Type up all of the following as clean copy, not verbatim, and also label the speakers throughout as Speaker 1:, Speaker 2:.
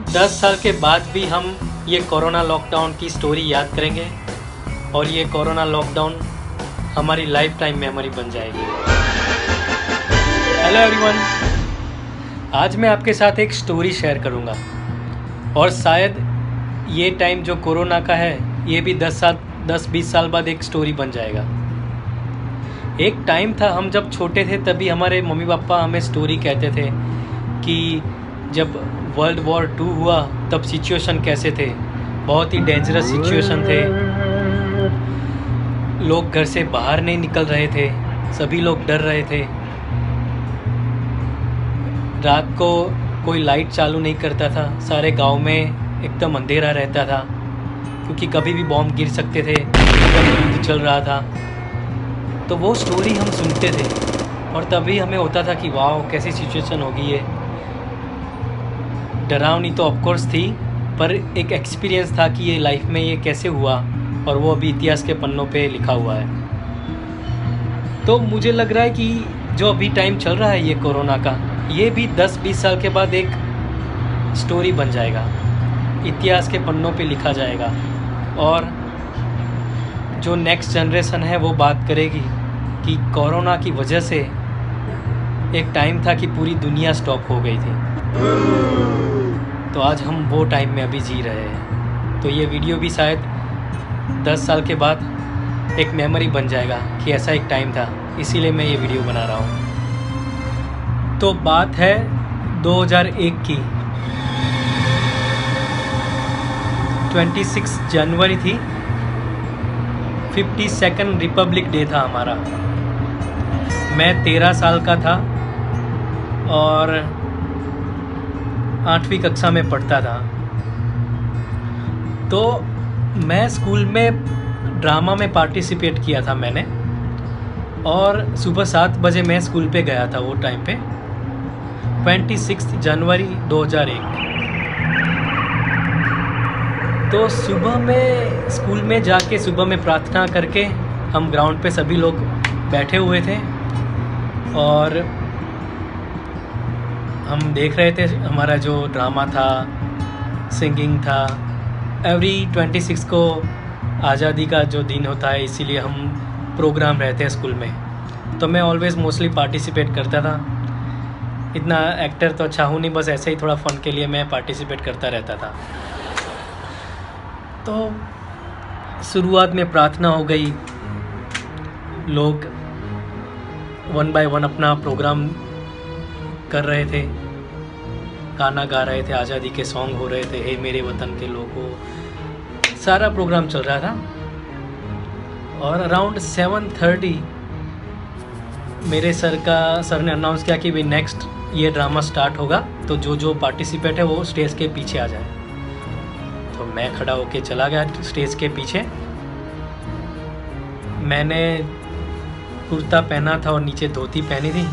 Speaker 1: 10 साल के बाद भी हम ये कोरोना लॉकडाउन की स्टोरी याद करेंगे और ये कोरोना लॉकडाउन हमारी लाइफ टाइम मेमोरी बन जाएगी। हेलो एवरीवन, आज मैं आपके साथ एक स्टोरी शेयर करूंगा और शायद ये टाइम जो कोरोना का है ये भी 10-20 साल बाद एक स्टोरी बन जाएगा। एक टाइम था, हम जब छोटे थे तभी हमारे मम्मी पापा हमें स्टोरी कहते थे कि जब वर्ल्ड वॉर 2 हुआ तब सिचुएशन कैसे थे। बहुत ही डेंजरस सिचुएशन थे, लोग घर से बाहर नहीं निकल रहे थे, सभी लोग डर रहे थे। रात को कोई लाइट चालू नहीं करता था, सारे गांव में एकदम अंधेरा रहता था क्योंकि कभी भी बॉम्ब गिर सकते थे, युद्ध चल रहा था। तो वो स्टोरी हम सुनते थे और तभी हमें होता था कि वाह कैसी सिचुएशन होगी ये। डरावनी तो ऑफकोर्स थी, पर एक एक्सपीरियंस था कि ये लाइफ में ये कैसे हुआ और वो अभी इतिहास के पन्नों पे लिखा हुआ है। तो मुझे लग रहा है कि जो अभी टाइम चल रहा है ये कोरोना का, ये भी 10-20 साल के बाद एक स्टोरी बन जाएगा, इतिहास के पन्नों पे लिखा जाएगा और जो नेक्स्ट जनरेशन है वो बात करेगी कि कोरोना की वजह से एक टाइम था कि पूरी दुनिया स्टॉप हो गई थी। तो आज हम वो टाइम में अभी जी रहे हैं। तो ये वीडियो भी शायद 10 साल के बाद एक मेमोरी बन जाएगा कि ऐसा एक टाइम था, इसीलिए मैं ये वीडियो बना रहा हूँ। तो बात है 2001 की, 26 जनवरी थी, 52nd रिपब्लिक डे था हमारा। मैं 13 साल का था और 8वीं कक्षा में पढ़ता था। तो मैं स्कूल में ड्रामा में पार्टिसिपेट किया था मैंने, और सुबह 7 बजे मैं स्कूल पे गया था वो टाइम पे, 26 जनवरी 2001। तो सुबह में स्कूल में जाके सुबह में प्रार्थना करके हम ग्राउंड पे सभी लोग बैठे हुए थे और हम देख रहे थे हमारा जो ड्रामा था, सिंगिंग था। एवरी 26 को आज़ादी का जो दिन होता है, इसीलिए हम प्रोग्राम रहते हैं स्कूल में। तो मैं ऑलवेज़ मोस्टली पार्टिसिपेट करता था। इतना एक्टर तो अच्छा हूँ नहीं, बस ऐसे ही थोड़ा फ़न के लिए मैं पार्टिसिपेट करता रहता था। तो शुरुआत में प्रार्थना हो गई, लोग 1 बाय 1 अपना प्रोग्राम कर रहे थे, गाना गा रहे थे, आज़ादी के सॉन्ग हो रहे थे, हे मेरे वतन के लोगों, सारा प्रोग्राम चल रहा था। और अराउंड 7:30 मेरे सर ने अनाउंस किया कि भाई नेक्स्ट ये ड्रामा स्टार्ट होगा, तो जो पार्टिसिपेट है वो स्टेज के पीछे आ जाए। तो मैं खड़ा होके चला गया स्टेज के पीछे। मैंने कुर्ता पहना था और नीचे धोती पहनी थी,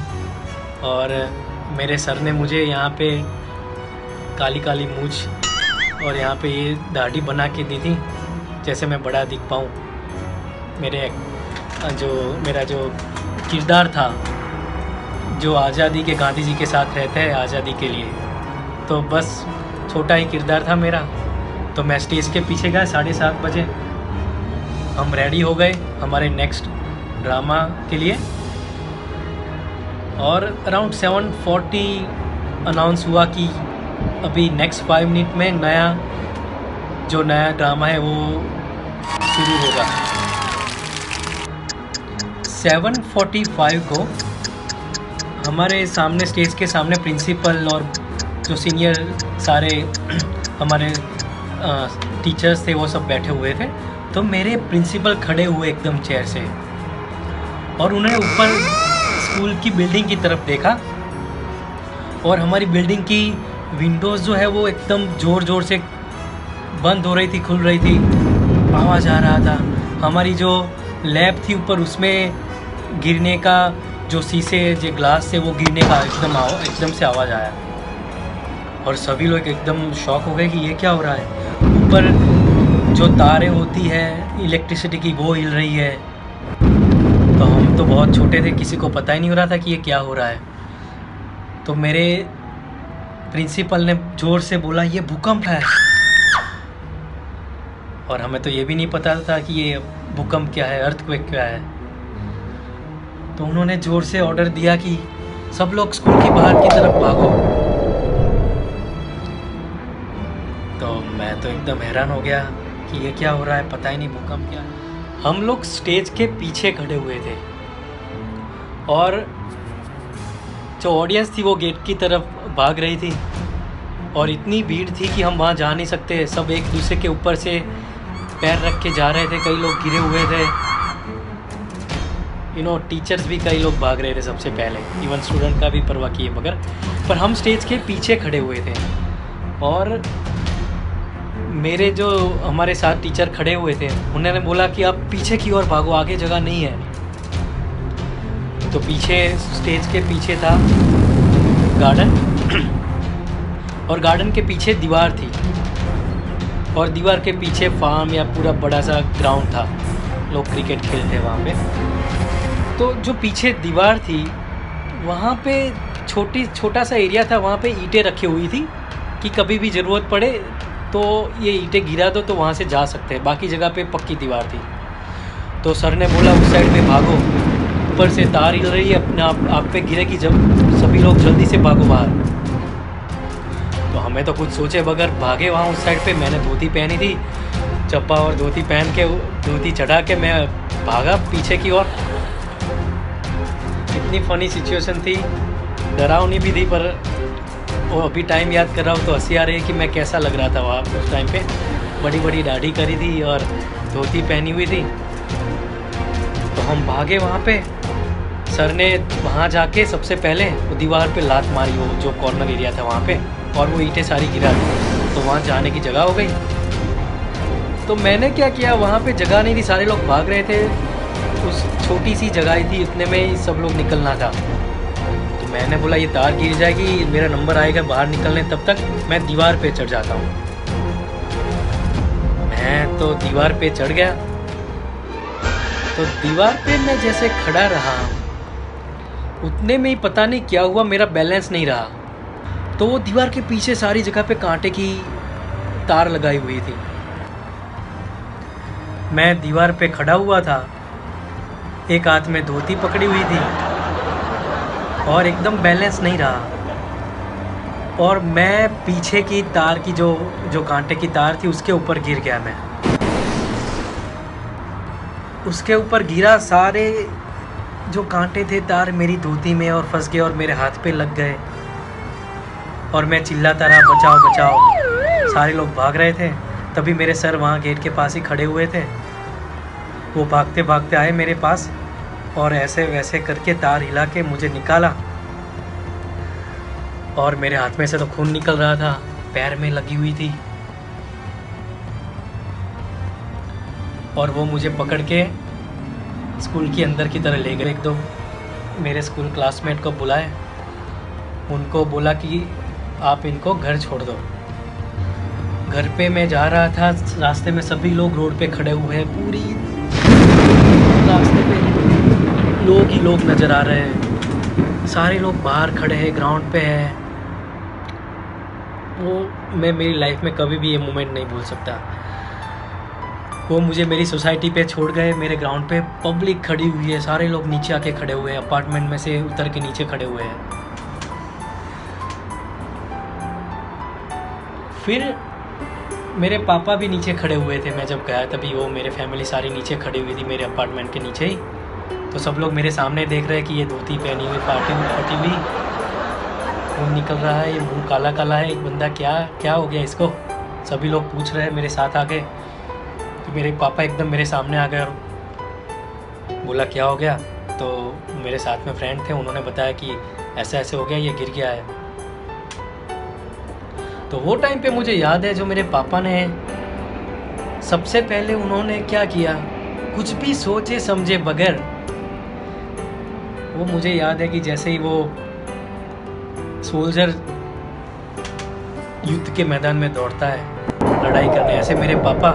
Speaker 1: और मेरे सर ने मुझे यहाँ पे काली काली मूछ और यहाँ पे ये दाढ़ी बना के दी थी, जैसे मैं बड़ा दिख पाऊँ। मेरा जो किरदार था, जो आज़ादी के गांधी जी के साथ रहते हैं आज़ादी के लिए, तो बस छोटा ही किरदार था मेरा। तो मैं स्टेज के पीछे गया 7:30 बजे, हम रेडी हो गए हमारे नेक्स्ट ड्रामा के लिए, और अराउंड 7:40 अनाउंस हुआ कि अभी नेक्स्ट 5 मिनट में नया ड्रामा है वो शुरू होगा। 7:45 को हमारे सामने, स्टेज के सामने प्रिंसिपल और जो सीनियर सारे हमारे टीचर्स थे वो सब बैठे हुए थे। तो मेरे प्रिंसिपल खड़े हुए एकदम चेयर से, और उन्होंने ऊपर स्कूल की बिल्डिंग की तरफ देखा, और हमारी बिल्डिंग की विंडोज़ जो है वो एकदम ज़ोर से बंद हो रही थी, खुल रही थी, आवाज़ आ रहा था। हमारी जो लैब थी ऊपर, उसमें गिरने का, जो शीशे जो ग्लास थे वो गिरने का एकदम से आवाज़ आया, और सभी लोग एकदम शॉक हो गए कि ये क्या हो रहा है। ऊपर जो तारें होती है इलेक्ट्रिसिटी की वो हिल रही है। तो हम तो बहुत छोटे थे, किसी को पता ही नहीं हो रहा था कि ये क्या हो रहा है। तो मेरे प्रिंसिपल ने ज़ोर से बोला ये भूकंप है, और हमें तो ये भी नहीं पता था कि ये भूकंप क्या है, अर्थक्वेक क्या है। तो उन्होंने ज़ोर से ऑर्डर दिया कि सब लोग स्कूल की बाहर की तरफ भागो। तो मैं तो एकदम हैरान हो गया कि ये क्या हो रहा है, पता ही नहीं भूकंप क्या है। हम लोग स्टेज के पीछे खड़े हुए थे और जो ऑडियंस थी वो गेट की तरफ भाग रही थी, और इतनी भीड़ थी कि हम वहाँ जा नहीं सकते। सब एक दूसरे के ऊपर से पैर रख के जा रहे थे, कई लोग गिरे हुए थे, टीचर्स भी कई लोग भाग रहे थे सबसे पहले, इवन स्टूडेंट का भी परवाह किए बगैर। पर हम स्टेज के पीछे खड़े हुए थे, और मेरे जो हमारे साथ टीचर खड़े हुए थे उन्होंने बोला कि आप पीछे की ओर भागो, आगे जगह नहीं है। तो पीछे, स्टेज के पीछे था गार्डन, और गार्डन के पीछे दीवार थी, और दीवार के पीछे फार्म या पूरा बड़ा सा ग्राउंड था, लोग क्रिकेट खेलते वहाँ पे। तो जो पीछे दीवार थी वहाँ पे छोटा सा एरिया था, वहाँ पे ईंटें रखी हुई थी कि कभी भी ज़रूरत पड़े तो ये ईंटें गिरा दो तो वहाँ से जा सकते हैं, बाकी जगह पे पक्की दीवार थी। तो सर ने बोला उस साइड पे भागो, ऊपर से तार हिल रही है, अपने आप पे गिरेगी, जब सभी लोग जल्दी से भागो बाहर। तो हमें तो कुछ सोचे बगैर भागे वहाँ उस साइड पे। मैंने धोती पहनी थी, चप्पा और धोती पहन के, धोती चढ़ा के मैं भागा पीछे की ओर। इतनी फ़नी सिचुएशन थी, डरावनी भी थी, पर वो अभी टाइम याद कर रहा हूँ तो हंसी आ रही है कि मैं कैसा लग रहा था वहाँ उस टाइम पे। बड़ी बड़ी दाढ़ी करी थी और धोती पहनी हुई थी। तो हम भागे वहाँ पे। सर ने वहाँ जाके सबसे पहले वो दीवार पे लात मारी, वो जो कॉर्नर एरिया था वहाँ पे, और वो ईंटें सारी गिरा दी, तो वहाँ जाने की जगह हो गई। तो मैंने क्या किया, वहाँ पे जगह नहीं थी, सारे लोग भाग रहे थे, उस छोटी सी जगह थी, इतने में ही सब लोग निकलना था। तो मैंने बोला ये तार गिर जाएगी, मेरा नंबर आएगा बाहर निकलने, तब तक मैं दीवार पे चढ़ जाता हूँ। मैं तो दीवार पे चढ़ गया। तो दीवार पे मैं जैसे खड़ा रहा, उतने में ही पता नहीं क्या हुआ, मेरा बैलेंस नहीं रहा। तो वो दीवार के पीछे सारी जगह पे कांटे की तार लगाई हुई थी। मैं दीवार पे खड़ा हुआ था, एक हाथ में धोती पकड़ी हुई थी, और एकदम बैलेंस नहीं रहा, और मैं पीछे की तार की जो कांटे की तार थी उसके ऊपर गिर गया। मैं उसके ऊपर गिरा, सारे जो कांटे थे तार मेरी धोती में और फंस गए और मेरे हाथ पे लग गए, और मैं चिल्लाता रहा बचाओ बचाओ। सारे लोग भाग रहे थे, तभी मेरे सर वहाँ गेट के पास ही खड़े हुए थे। वो भागते भागते आए मेरे पास, और ऐसे वैसे करके तार हिला के मुझे निकाला, और मेरे हाथ में से तो खून निकल रहा था, पैर में लगी हुई थी। और वो मुझे पकड़ के स्कूल के अंदर की तरह ले गए। एक दो मेरे स्कूल क्लासमेट को बुलाए, उनको बोला कि आप इनको घर छोड़ दो। घर पे मैं जा रहा था, रास्ते में सभी लोग रोड पे खड़े हुए हैं, पूरी रास्ते पे लोग ही लोग नज़र आ रहे हैं, सारे लोग बाहर खड़े हैं, ग्राउंड पे हैं। वो मैं मेरी लाइफ में कभी भी ये मोमेंट नहीं भूल सकता। वो मुझे मेरी सोसाइटी पे छोड़ गए, मेरे ग्राउंड पे पब्लिक खड़ी हुई है, सारे लोग नीचे आके खड़े हुए हैं, अपार्टमेंट में से उतर के नीचे खड़े हुए हैं। फिर मेरे पापा भी नीचे खड़े हुए थे, मैं जब गया तभी वो मेरे फैमिली सारी नीचे खड़ी हुई थी मेरे अपार्टमेंट के नीचे ही। तो सब लोग मेरे सामने देख रहे हैं कि ये धोती पहनी हुई फटी हुई, खून निकल रहा है, ये मुंह काला काला है, एक बंदा क्या हो गया इसको, सभी लोग पूछ रहे हैं मेरे साथ आके। तो मेरे पापा एकदम मेरे सामने आ गए और बोला क्या हो गया। तो मेरे साथ में फ्रेंड थे, उन्होंने बताया कि ऐसा ऐसे हो गया, ये गिर गया है। तो वो टाइम पे मुझे याद है जो मेरे पापा ने सबसे पहले उन्होंने क्या किया, कुछ भी सोचे समझे बगैर, वो मुझे याद है कि जैसे ही वो सोल्जर युद्ध के मैदान में दौड़ता है लड़ाई करने, ऐसे मेरे पापा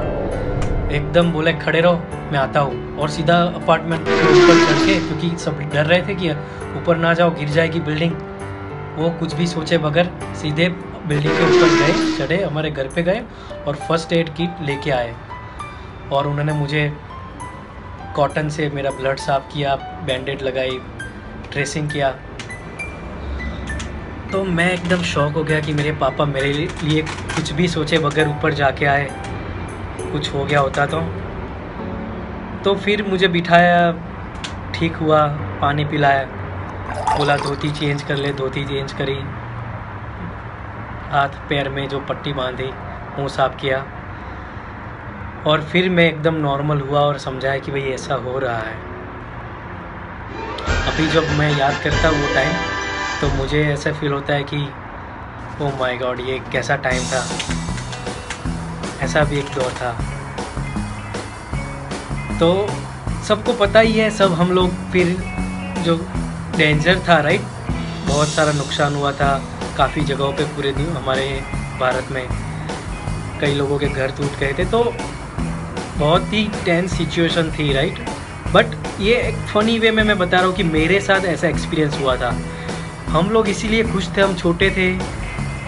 Speaker 1: एकदम बोले खड़े रहो मैं आता हूँ, और सीधा अपार्टमेंट के ऊपर चढ़ के, क्योंकि सब डर रहे थे कि ऊपर ना जाओ गिर जाएगी बिल्डिंग, वो कुछ भी सोचे बगैर सीधे बिल्डिंग के ऊपर गए, चढ़े, हमारे घर पे गए और फर्स्ट एड किट लेके आए और उन्होंने मुझे कॉटन से मेरा ब्लड साफ़ किया, बैंडेड लगाई, ड्रेसिंग किया। तो मैं एकदम शॉक हो गया कि मेरे पापा मेरे लिए कुछ भी सोचे बगैर ऊपर जाके आए। कुछ हो गया होता तो फिर मुझे बिठाया, ठीक हुआ, पानी पिलाया, बोला धोती चेंज कर ले, धोती चेंज करी, हाथ पैर में जो पट्टी बांधी मुँह साफ किया और फिर मैं एकदम नॉर्मल हुआ और समझाया कि भाई ऐसा हो रहा है। अभी जब मैं याद करता हूँ वो टाइम तो मुझे ऐसा फील होता है कि ओह माय गॉड, ये कैसा टाइम था, ऐसा भी एक दौर था। तो सबको पता ही है, सब हम लोग फिर जो डेंजर था, राइट, बहुत सारा नुकसान हुआ था काफ़ी जगहों पे पूरे दिन हमारे भारत में, कई लोगों के घर टूट गए थे। तो बहुत ही टेंस सिचुएशन थी, राइट। बट ये एक फ़नी वे में मैं बता रहा हूँ कि मेरे साथ ऐसा एक्सपीरियंस हुआ था। हम लोग इसीलिए खुश थे, हम छोटे थे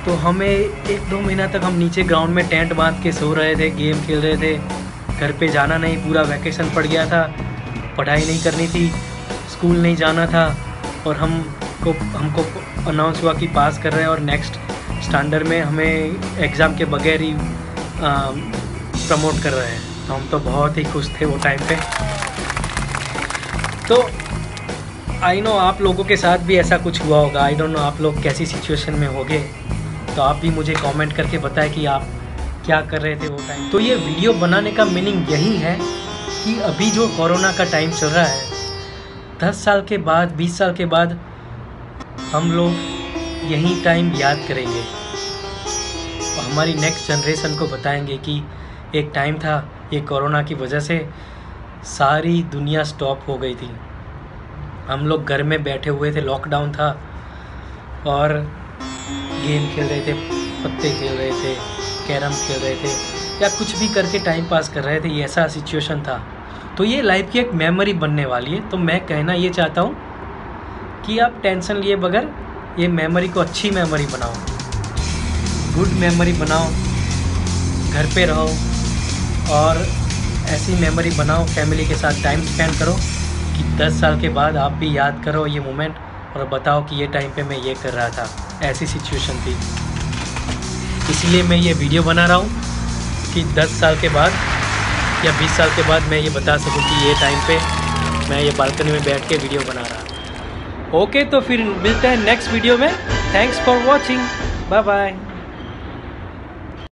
Speaker 1: तो हमें 1-2 महीना तक हम नीचे ग्राउंड में टेंट बांध के सो रहे थे, गेम खेल रहे थे, घर पे जाना नहीं, पूरा वैकेशन पड़ गया था, पढ़ाई नहीं करनी थी, स्कूल नहीं जाना था और हमको अनाउंस हुआ कि पास कर रहे हैं और नेक्स्ट स्टैंडर्ड में हमें एग्ज़ाम के बगैर ही प्रमोट कर रहे हैं। तो हम तो बहुत ही खुश थे वो टाइम पे। तो आई नो आप लोगों के साथ भी ऐसा कुछ हुआ होगा, आई डोंट नो आप लोग कैसी सिचुएशन में होंगे, तो आप भी मुझे कमेंट करके बताएं कि आप क्या कर रहे थे वो टाइम। तो ये वीडियो बनाने का मीनिंग यही है कि अभी जो कोरोना का टाइम चल रहा है, 10 साल के बाद, 20 साल के बाद हम लोग यही टाइम याद करेंगे और हमारी नेक्स्ट जनरेशन को बताएंगे कि एक टाइम था, ये कोरोना की वजह से सारी दुनिया स्टॉप हो गई थी, हम लोग घर में बैठे हुए थे, लॉकडाउन था और गेम खेल रहे थे, पत्ते खेल रहे थे, कैरम खेल रहे थे या कुछ भी करके टाइम पास कर रहे थे, ये ऐसा सिचुएशन था। तो ये लाइफ की एक मेमोरी बनने वाली है। तो मैं कहना ये चाहता हूँ कि आप टेंशन लिए बगैर ये मेमोरी को अच्छी मेमोरी बनाओ, गुड मेमोरी बनाओ, घर पे रहो और ऐसी मेमोरी बनाओ, फैमिली के साथ टाइम स्पेंड करो कि 10 साल के बाद आप भी याद करो ये मोमेंट और बताओ कि ये टाइम पे मैं ये कर रहा था, ऐसी सिचुएशन थी। इसलिए मैं ये वीडियो बना रहा हूँ कि 10 साल के बाद या 20 साल के बाद मैं ये बता सकूँ कि ये टाइम पे मैं ये बालकनी में बैठ के वीडियो बना रहा। ओके, तो फिर मिलते हैं नेक्स्ट वीडियो में। Thanks for watching, bye bye.